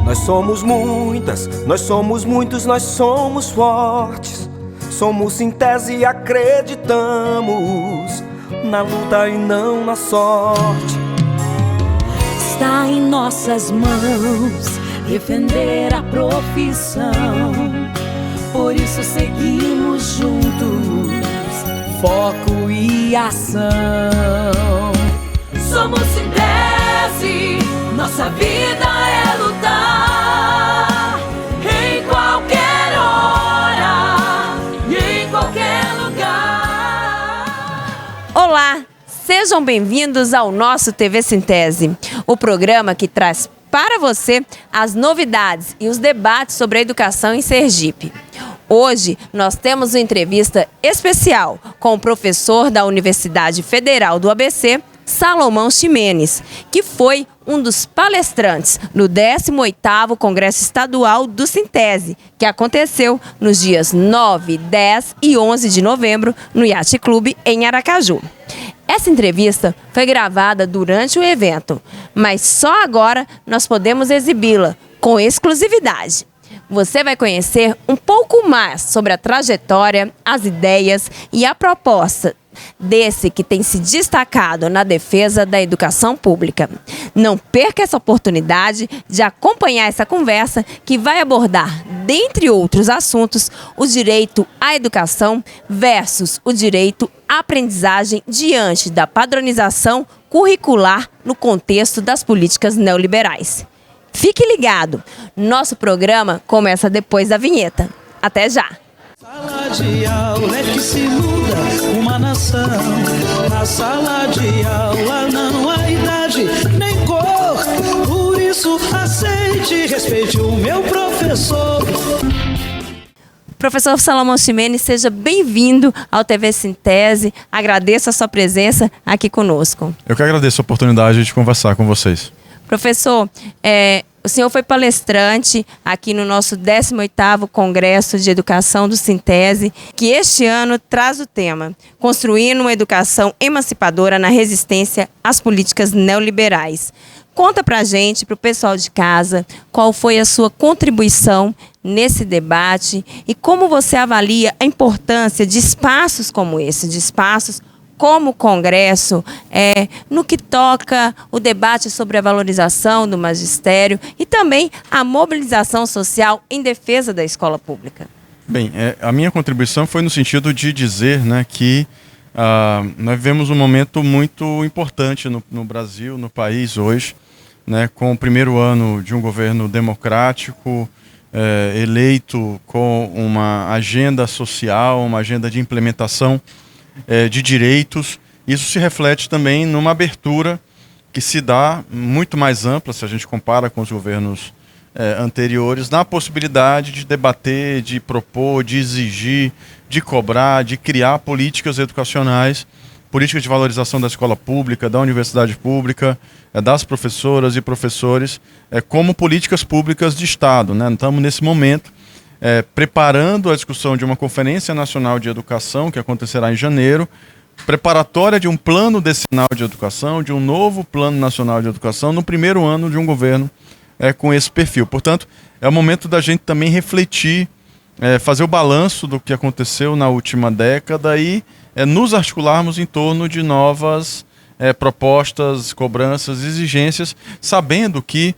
Nós somos muitas, nós somos muitos, nós somos fortes. Somos Sintese e acreditamos na luta e não na sorte. Está em nossas mãos defender a profissão. Por isso seguimos juntos, foco e ação. Somos Sintese, nossa vida é lutar. Em qualquer hora e em qualquer lugar. Olá, sejam bem-vindos ao nosso TV Sintese, o programa que traz para você as novidades e os debates sobre a educação em Sergipe. Hoje nós temos uma entrevista especial com o professor da Universidade Federal do ABC, Salomão Ximenes, que foi um dos palestrantes no 18º Congresso Estadual do Sintese, que aconteceu nos dias 9, 10 e 11 de novembro no Yacht Club em Aracaju. Essa entrevista foi gravada durante o evento, mas só agora nós podemos exibi-la com exclusividade. Você vai conhecer um pouco mais sobre a trajetória, as ideias e a proposta desse que tem se destacado na defesa da educação pública. Não perca essa oportunidade de acompanhar essa conversa que vai abordar, dentre outros assuntos, o direito à educação versus o direito à aprendizagem diante da padronização curricular no contexto das políticas neoliberais. Fique ligado, nosso programa começa depois da vinheta. Até já! Sala de aula é que se muda uma nação. Na sala de aula não há idade nem cor. Por isso aceite e respeite o meu professor. Professor Salomão Ximenes, seja bem-vindo ao TV Sintese. Agradeço a sua presença aqui conosco. Eu que agradeço a oportunidade de conversar com vocês. Professor, o senhor foi palestrante aqui no nosso 18º Congresso de Educação do Sintese, que este ano traz o tema Construindo uma Educação Emancipadora na Resistência às Políticas Neoliberais. Conta pra gente, pro pessoal de casa, qual foi a sua contribuição nesse debate e como você avalia a importância de espaços como esse, de espaços como o Congresso, no que toca o debate sobre a valorização do magistério e também a mobilização social em defesa da escola pública. Bem, a minha contribuição foi no sentido de dizer, né, que nós vivemos um momento muito importante no Brasil, no país hoje, né, com o primeiro ano de um governo democrático, eleito com uma agenda social, uma agenda de implementação de direitos. Isso se reflete também numa abertura que se dá muito mais ampla, se a gente compara com os governos anteriores, na possibilidade de debater, de propor, de exigir, de cobrar, de criar políticas educacionais, políticas de valorização da escola pública, da universidade pública, das professoras e professores, como políticas públicas de Estado, né? Estamos nesse momento preparando a discussão de uma Conferência Nacional de Educação, que acontecerá em janeiro, preparatória de um plano decenal de educação, de um novo plano nacional de educação, no primeiro ano de um governo com esse perfil. Portanto, é o momento da gente também refletir, fazer o balanço do que aconteceu na última década e nos articularmos em torno de novas propostas, cobranças, exigências, sabendo que,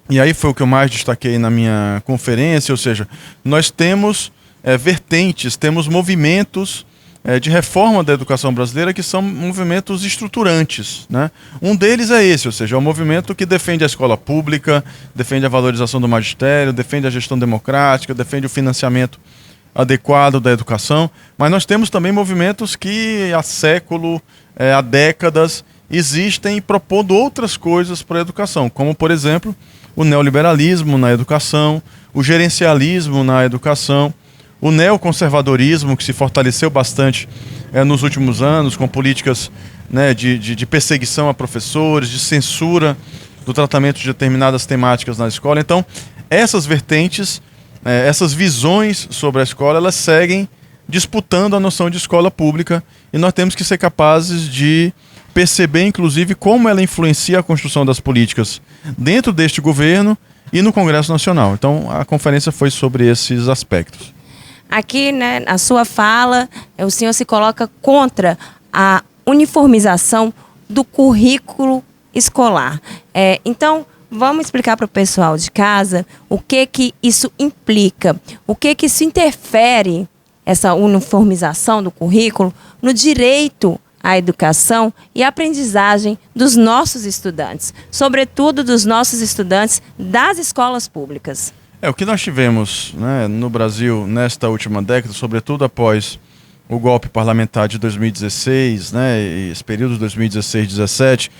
e aí foi o que eu mais destaquei na minha conferência, ou seja, nós temos vertentes, temos movimentos de reforma da educação brasileira que são movimentos estruturantes, né? Um deles é esse, ou seja, é um movimento que defende a escola pública, defende a valorização do magistério, defende a gestão democrática, defende o financiamento adequado da educação, mas nós temos também movimentos que há século, há décadas, existem propondo outras coisas para a educação, como, por exemplo, o neoliberalismo na educação, o gerencialismo na educação, o neoconservadorismo, que se fortaleceu bastante nos últimos anos, com políticas, né, de perseguição a professores, de censura do tratamento de determinadas temáticas na escola. Então, essas vertentes, essas visões sobre a escola, elas seguem disputando a noção de escola pública e nós temos que ser capazes de perceber, inclusive, como ela influencia a construção das políticas dentro deste governo e no Congresso Nacional. Então, a conferência foi sobre esses aspectos. Aqui, né, na sua fala, o senhor se coloca contra a uniformização do currículo escolar. Então, vamos explicar para o pessoal de casa o que isso implica, o que isso interfere, essa uniformização do currículo, no direito à educação e à aprendizagem dos nossos estudantes, sobretudo dos nossos estudantes das escolas públicas. O que nós tivemos, né, no Brasil nesta última década, sobretudo após o golpe parlamentar de 2016, né, e esse período de 2016 e 2017,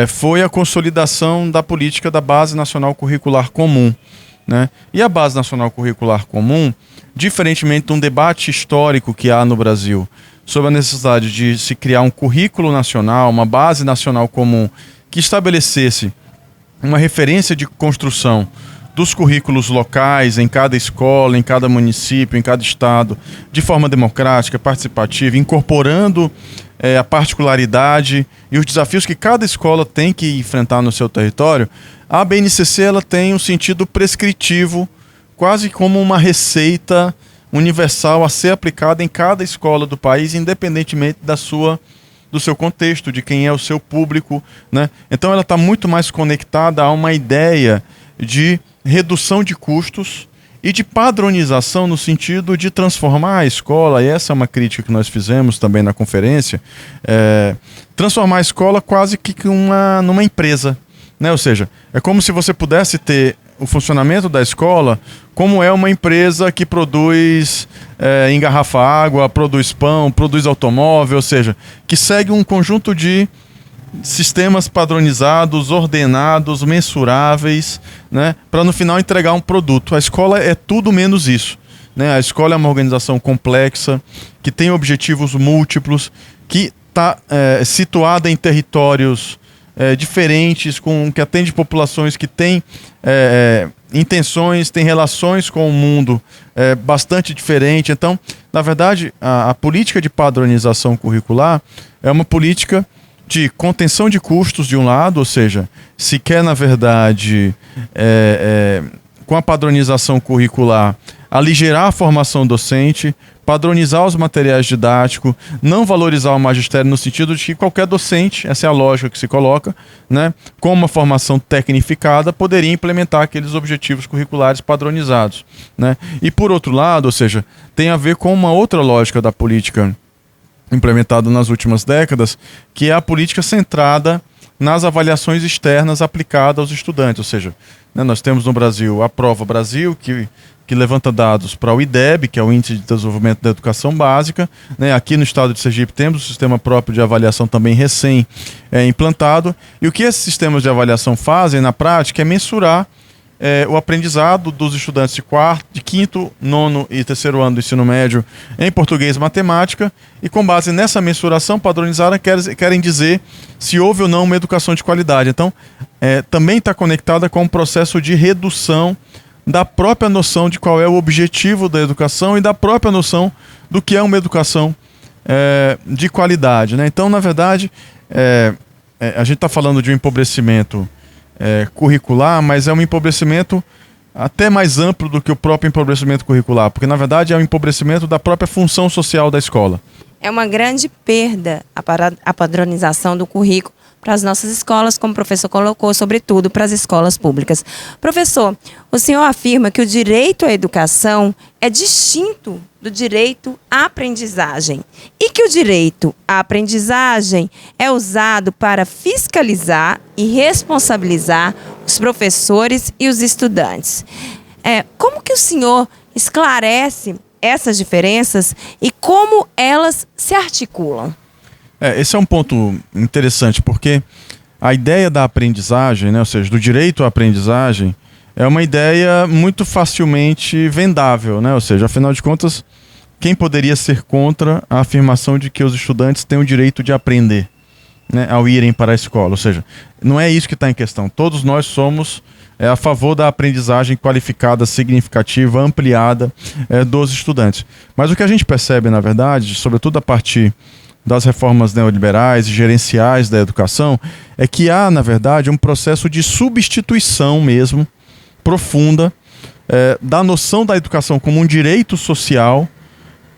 foi a consolidação da política da Base Nacional Curricular Comum, né? E a Base Nacional Curricular Comum, diferentemente de um debate histórico que há no Brasil sobre a necessidade de se criar um currículo nacional, uma base nacional comum, que estabelecesse uma referência de construção dos currículos locais, em cada escola, em cada município, em cada estado, de forma democrática, participativa, incorporando a particularidade e os desafios que cada escola tem que enfrentar no seu território. A BNCC ela tem um sentido prescritivo, quase como uma receita universal a ser aplicada em cada escola do país, independentemente do seu contexto, de quem é o seu público, né? Então ela está muito mais conectada a uma ideia de redução de custos e de padronização no sentido de transformar a escola, e essa é uma crítica que nós fizemos também na conferência, transformar a escola quase que numa empresa, né? Ou seja, é como se você pudesse ter o funcionamento da escola como é uma empresa que produz, engarrafa água, produz pão, produz automóvel, ou seja, que segue um conjunto de sistemas padronizados, ordenados, mensuráveis, né, para no final entregar um produto. A escola é tudo menos isso, né? A escola é uma organização complexa, que tem objetivos múltiplos, que está situada em territórios diferentes, que atende populações que têm intenções, têm relações com o mundo bastante diferente. Então, na verdade, a política de padronização curricular é uma política de contenção de custos de um lado, ou seja, se quer, na verdade, com a padronização curricular, aligerar a formação docente, padronizar os materiais didáticos, não valorizar o magistério no sentido de que qualquer docente, essa é a lógica que se coloca, né, com uma formação tecnificada, poderia implementar aqueles objetivos curriculares padronizados, né? E por outro lado, ou seja, tem a ver com uma outra lógica da política implementada nas últimas décadas, que é a política centrada nas avaliações externas aplicadas aos estudantes. Ou seja, né, nós temos no Brasil a Prova Brasil, que levanta dados para o IDEB, que é o Índice de Desenvolvimento da Educação Básica, né? Aqui no estado de Sergipe temos um sistema próprio de avaliação também recém-implantado. E o que esses sistemas de avaliação fazem na prática é mensurar o aprendizado dos estudantes de quinto, nono e terceiro ano do ensino médio em português e matemática, e com base nessa mensuração padronizada querem dizer se houve ou não uma educação de qualidade. Então, também está conectada com o processo de redução da própria noção de qual é o objetivo da educação e da própria noção do que é uma educação de qualidade, né? Então, na verdade, a gente está falando de um empobrecimento curricular, mas é um empobrecimento até mais amplo do que o próprio empobrecimento curricular, porque na verdade é um empobrecimento da própria função social da escola. É uma grande perda a padronização do currículo para as nossas escolas, como o professor colocou, sobretudo para as escolas públicas. Professor, o senhor afirma que o direito à educação é distinto do direito à aprendizagem e que o direito à aprendizagem é usado para fiscalizar e responsabilizar os professores e os estudantes. Como que o senhor esclarece essas diferenças e como elas se articulam? Esse é um ponto interessante, porque a ideia da aprendizagem, né, ou seja, do direito à aprendizagem, é uma ideia muito facilmente vendável, né? Ou seja, afinal de contas, quem poderia ser contra a afirmação de que os estudantes têm o direito de aprender, né, ao irem para a escola? Ou seja, não é isso que está em questão. Todos nós somos a favor da aprendizagem qualificada, significativa, ampliada dos estudantes. Mas o que a gente percebe, na verdade, sobretudo a partir das reformas neoliberais e gerenciais da educação é que há, na verdade, um processo de substituição mesmo, profunda, da noção da educação como um direito social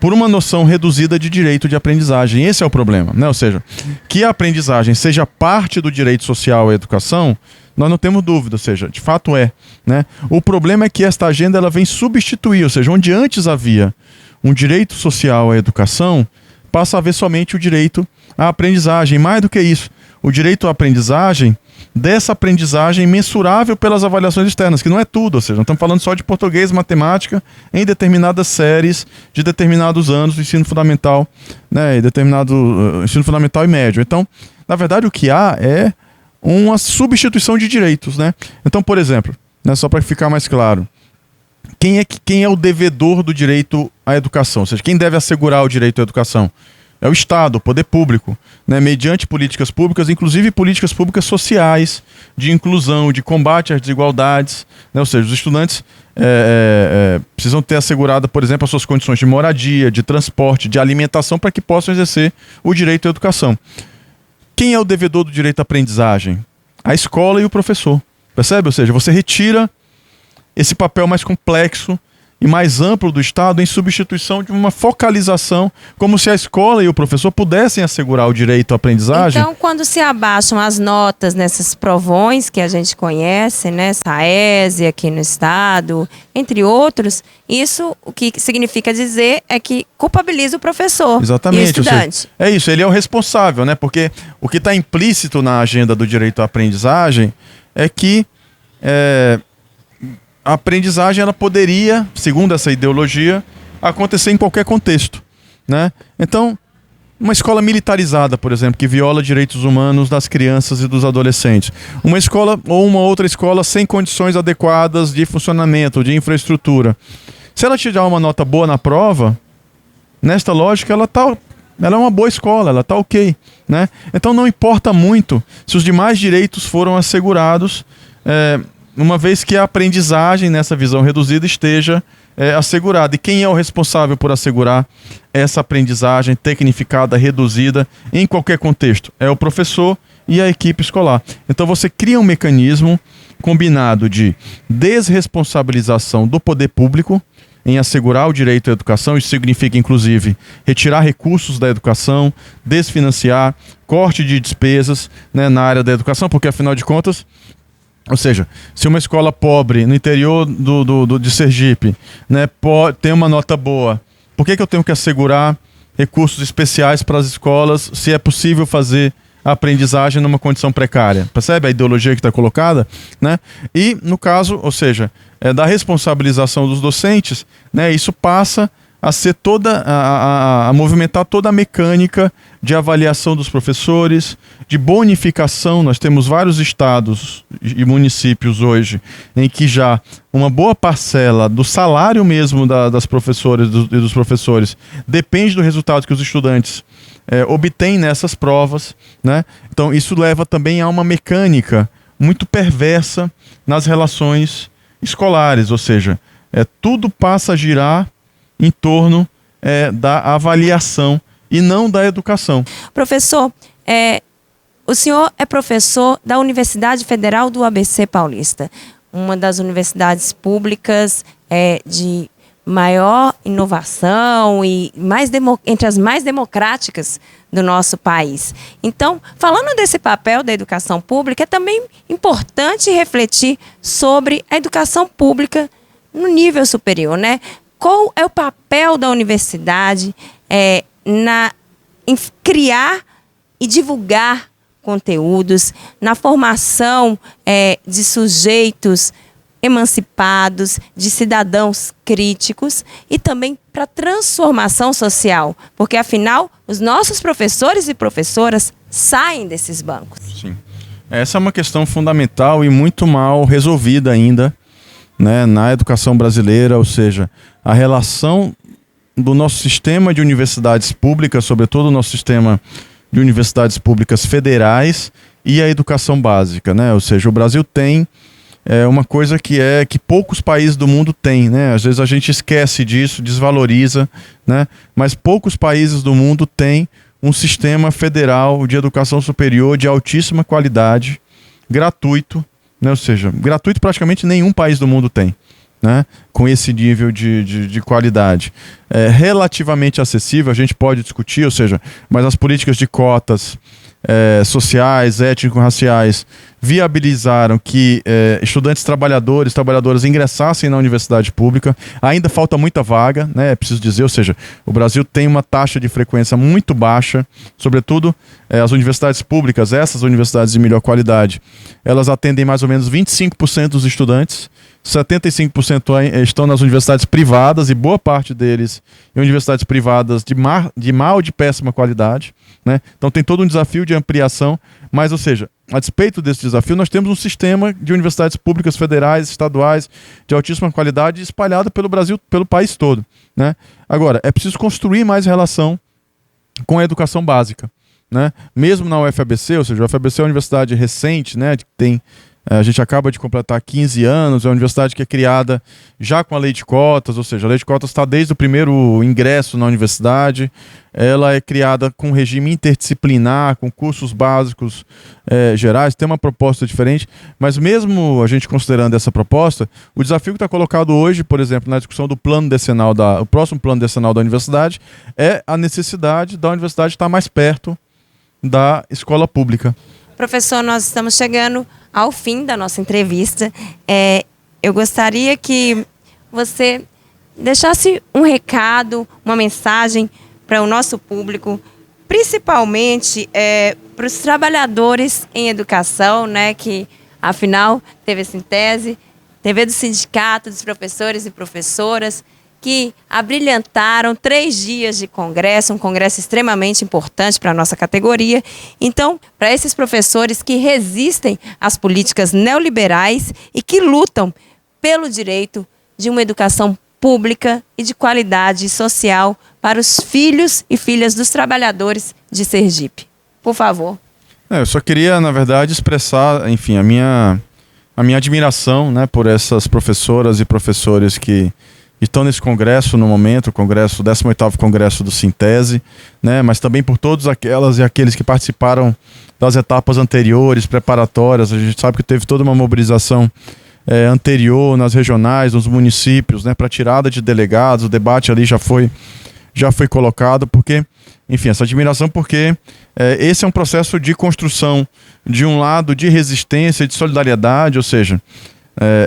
por uma noção reduzida de direito de aprendizagem. Esse é o problema, né? Ou seja, que a aprendizagem seja parte do direito social à educação, nós não temos dúvida, ou seja, de fato é, né? O problema é que esta agenda ela vem substituir, ou seja, onde antes havia um direito social à educação, passa a haver somente o direito à aprendizagem. Mais do que isso, o direito à aprendizagem, dessa aprendizagem mensurável pelas avaliações externas, que não é tudo, ou seja, não estamos falando só de português, matemática, em determinadas séries de determinados anos do ensino fundamental, né, e determinado ensino fundamental e médio. Então, na verdade, o que há é uma substituição de direitos, né? Então, por exemplo, né, só para ficar mais claro, quem é o devedor do direito à educação? Ou seja, quem deve assegurar o direito à educação? É o Estado, o poder público, né, mediante políticas públicas, inclusive políticas públicas sociais, de inclusão, de combate às desigualdades, né, ou seja, os estudantes precisam ter assegurada, por exemplo, as suas condições de moradia, de transporte, de alimentação, para que possam exercer o direito à educação. Quem é o devedor do direito à aprendizagem? A escola e o professor, percebe? Ou seja, você retira esse papel mais complexo e mais amplo do Estado em substituição de uma focalização, como se a escola e o professor pudessem assegurar o direito à aprendizagem. Então, quando se abaixam as notas nesses provões que a gente conhece, né, SAESE aqui no Estado, entre outros, isso o que significa dizer é que culpabiliza o professor. Exatamente, e o estudante. Seja, é isso, ele é o responsável, né? Porque o que está implícito na agenda do direito à aprendizagem é que a aprendizagem ela poderia, segundo essa ideologia, acontecer em qualquer contexto, né? Então, uma escola militarizada, por exemplo, que viola direitos humanos das crianças e dos adolescentes. Uma escola ou uma outra escola sem condições adequadas de funcionamento, de infraestrutura. Se ela tirar uma nota boa na prova, nesta lógica, ela é uma boa escola, ela está ok, né? Então não importa muito se os demais direitos foram assegurados, uma vez que a aprendizagem nessa visão reduzida esteja assegurada. E quem é o responsável por assegurar essa aprendizagem tecnificada, reduzida, em qualquer contexto? É o professor e a equipe escolar. Então você cria um mecanismo combinado de desresponsabilização do poder público em assegurar o direito à educação. Isso significa, inclusive, retirar recursos da educação, desfinanciar, corte de despesas, né, na área da educação, porque, afinal de contas, ou seja, se uma escola pobre no interior de Sergipe, né, tem uma nota boa, por que eu tenho que assegurar recursos especiais para as escolas se é possível fazer a aprendizagem numa condição precária? Percebe a ideologia que está colocada, né? E, no caso, ou seja, da responsabilização dos docentes, né, isso passa a ser a movimentar toda a mecânica de avaliação dos professores, de bonificação. Nós temos vários estados e municípios hoje em que já uma boa parcela do salário mesmo das professoras e dos professores depende do resultado que os estudantes obtêm nessas provas, né? Então isso leva também a uma mecânica muito perversa nas relações escolares, ou seja, tudo passa a girar em torno da avaliação e não da educação. Professor, o senhor é professor da Universidade Federal do ABC Paulista, uma das universidades públicas de maior inovação e entre as mais democráticas do nosso país. Então, falando desse papel da educação pública, é também importante refletir sobre a educação pública no nível superior, né? Qual é o papel da universidade em criar e divulgar conteúdos, na formação de sujeitos emancipados, de cidadãos críticos e também para a transformação social? Porque, afinal, os nossos professores e professoras saem desses bancos. Sim. Essa é uma questão fundamental e muito mal resolvida ainda, né, na educação brasileira, ou seja, a relação do nosso sistema de universidades públicas, sobretudo o nosso sistema de universidades públicas federais, e a educação básica, né? Ou seja, o Brasil tem uma coisa que poucos países do mundo têm, né? Às vezes a gente esquece disso, desvaloriza, né? Mas poucos países do mundo têm um sistema federal de educação superior de altíssima qualidade, gratuito, né? Ou seja, gratuito praticamente nenhum país do mundo tem, né? Com esse nível de qualidade. Relativamente acessível, a gente pode discutir, ou seja, mas as políticas de cotas sociais, étnico-raciais, viabilizaram que estudantes trabalhadoras ingressassem na universidade pública. Ainda falta muita vaga, né? É preciso dizer, ou seja, o Brasil tem uma taxa de frequência muito baixa, sobretudo as universidades públicas, essas universidades de melhor qualidade, elas atendem mais ou menos 25% dos estudantes, 75% estão nas universidades privadas e boa parte deles em universidades privadas de má ou de péssima qualidade, né? Então tem todo um desafio de ampliação, mas, ou seja, a despeito desse desafio, nós temos um sistema de universidades públicas federais, estaduais, de altíssima qualidade espalhado pelo Brasil, pelo país todo, né? Agora, é preciso construir mais relação com a educação básica, né? Mesmo na UFABC, ou seja, a UFABC é uma universidade recente, né, que tem... A gente acaba de completar 15 anos, é uma universidade que é criada já com a lei de cotas, ou seja, a lei de cotas está desde o primeiro ingresso na universidade, ela é criada com regime interdisciplinar, com cursos básicos gerais, tem uma proposta diferente, mas mesmo a gente considerando essa proposta, o desafio que está colocado hoje, por exemplo, na discussão do plano decenal, o próximo plano decenal da universidade, é a necessidade da universidade estar mais perto da escola pública. Professor, nós estamos chegando ao fim da nossa entrevista. Eu gostaria que você deixasse um recado, uma mensagem para o nosso público, principalmente para os trabalhadores em educação, né, que, afinal, TV Sintese, TV do Sindicato dos Professores e Professoras, que abrilhantaram 3 dias de congresso, um congresso extremamente importante para a nossa categoria. Então, para esses professores que resistem às políticas neoliberais e que lutam pelo direito de uma educação pública e de qualidade social para os filhos e filhas dos trabalhadores de Sergipe. Por favor. Eu só queria, na verdade, expressar, enfim, a minha admiração, né, por essas professoras e professores que estão nesse congresso no momento, o 18º Congresso do Sintese, né, mas também por todas aquelas e aqueles que participaram das etapas anteriores, preparatórias. A gente sabe que teve toda uma mobilização anterior nas regionais, nos municípios, né, para tirada de delegados. O debate ali já foi colocado, porque, enfim, essa admiração porque esse é um processo de construção, de um lado, de resistência, de solidariedade, ou seja,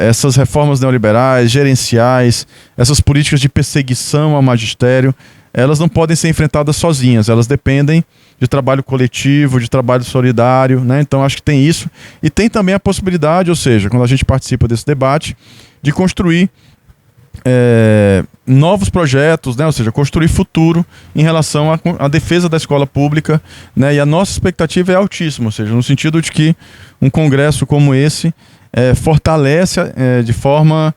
essas reformas neoliberais, gerenciais, essas políticas de perseguição ao magistério, elas não podem ser enfrentadas sozinhas, elas dependem de trabalho coletivo, de trabalho solidário, né? Então acho que tem isso, e tem também a possibilidade, ou seja, quando a gente participa desse debate, de construir novos projetos, né? Ou seja, construir futuro em relação à defesa da escola pública, né? E a nossa expectativa é altíssima, ou seja, no sentido de que um congresso como esse fortalece de forma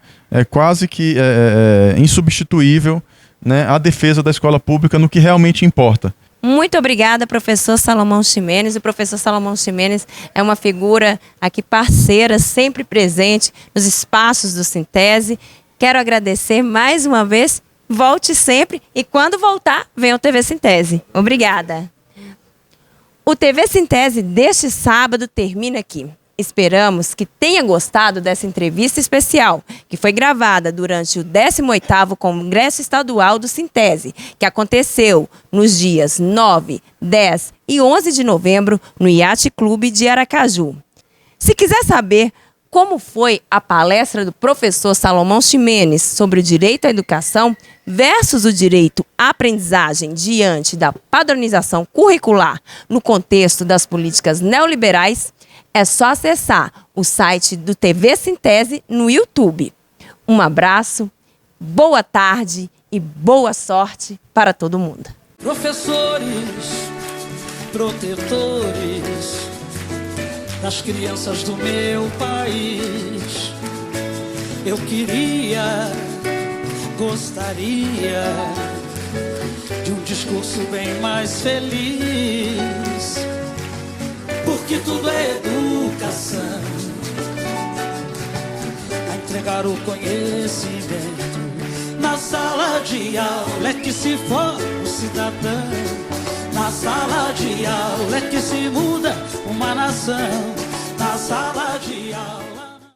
quase que insubstituível, né, a defesa da escola pública no que realmente importa. Muito obrigada, professor Salomão Ximenes. O professor Salomão Ximenes é uma figura aqui parceira, sempre presente nos espaços do Sintese. Quero agradecer mais uma vez. Volte sempre e quando voltar, venha ao TV Sintese. Obrigada. O TV Sintese deste sábado termina aqui. Esperamos que tenha gostado dessa entrevista especial, que foi gravada durante o 18º Congresso Estadual do Sintese, que aconteceu nos dias 9, 10 e 11 de novembro no Yacht Clube de Aracaju. Se quiser saber como foi a palestra do professor Salomão Ximenes sobre o direito à educação versus o direito à aprendizagem diante da padronização curricular no contexto das políticas neoliberais, é só acessar o site do TV Sintese no YouTube. Um abraço, boa tarde e boa sorte para todo mundo. Professores, protetores das crianças do meu país, eu gostaria de um discurso bem mais feliz, porque tudo é educação, a entregar o conhecimento na sala de aula é que se forma o cidadão. Na Na sala de aula é que se muda uma nação. Na sala de aula.